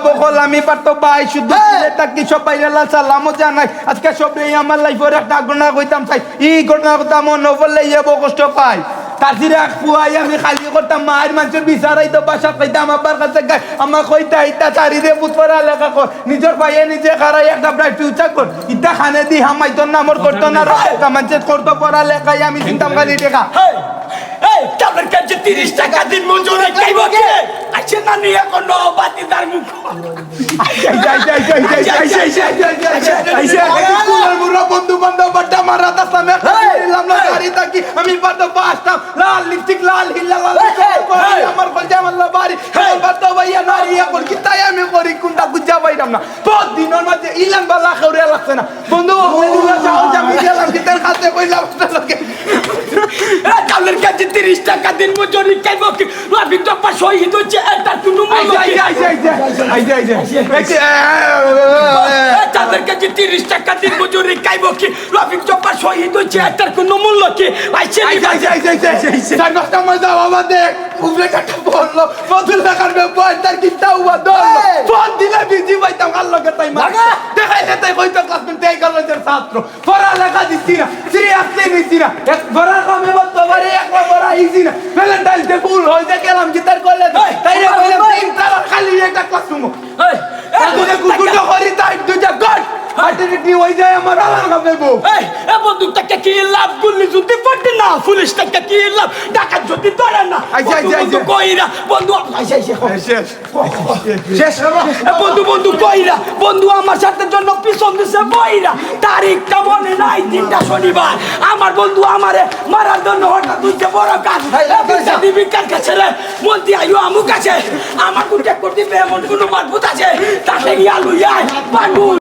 বকল আমি পারতো ভাই শুদ্ধ কি সবাই সালামও জানাই আজকে সবই আমার লাইফের একটা ঘটনা কইতাম চাই এই ঘটনা কথা মনে পড়লে ইয়ে কষ্ট পাই তাজিরা খুয়াই আমি খালি করতাম মায়ের মানুষের বিচারাই তো বাসা খাইতাম আব্বার কাছে গাই আমার কইতা ইতা চারিদে পুতরা লেখা কর নিজের ভাইয়ে নিজে খারাই একটা ব্রাইট ফিউচার কর ইতা খানে দি হামাই তোর নামর করতো না রাখা মানুষের করতো পড়া লেখাই আমি চিন্তাম খালি টেকা এই তাদের কাছে 30 টাকা দিন মজুরি খাইব কে আইছে না নিয়ে কোন বাতি তার মুখ বন্ধু বান্ধব বাড্ডা মারা তাসামে দিলাম না গাড়ি তাকি আমি পারতো পাঁচটা লাল লিপস্টিক লাল হিল্লা লাল আমার কলজা মাল্লা বাড়ি আমার পারতো ভাইয়া নারী এখন কি তাই আমি করি কোনটা বুঝা পাইলাম না বহুত দিনের মাঝে ইলান বালা খাওয়া লাগছে না বন্ধু ওগুলা যাও আমি গেলাম কিতার কাছে কইলাম লোকে তাদের কাছে 30 টাকা দিন মজুরি খাইব কে লাভি তো পাস শহীদ হচ্ছে এটা কোনো মূল্য তাদের কাছে 30 টাকা দিন মজুরি খাইব কে লাভি তো পাস শহীদ হচ্ছে এটা কোনো মূল্য কি আইছে সানবাসটা মজা বাবা দেখ উপরে কাটা বললো বদল লাগার ব্যাপার তার কিটা উবা দল ফোন দিলে বিজি পাইতাম কাল লগে তাই মা দেখাইলে তাই কইতো ক্লাসমেট দেই কলেজের ছাত্র পড়া লেখা দিছি না সিরিয়াসলি নিছি না এক পড়া কামে বলতো পারে একবার পড়া ইজি না ভ্যালেন্টাইন ডে ফুল হইছে গেলাম গিটার কলেজ তাই রে কইলাম তিন তালা খালি একটা ক্লাসরুম এই এগুলো কুকুরটা করি তাই দুইটা গড আইডেন্টিটি হই যায় আমার আলাদা কামে বউ এই এ বন্দুকটাকে কি লাভ গুলি যদি পড়তে না পুলিশটাকে কি লাভ ডাকাত যদি ধরে না বন্ধু কইরা বন্ধু শেষ বন্ধু কইরা বন্ধু আমার সাথে জন্য পিছন দিছে বইরা তারিখটা মনে নাই 3টা শনিবার আমার বন্ধু আমারে মারার জন্য হঠাৎ দুইটা বড় কাজ দিবি কার কাছে রে মন্ত্রী আইও আমু কাছে আমার কুটে করতে এমন কোনো মারফুত আছে তাতে গিয়া লইয়া পাগল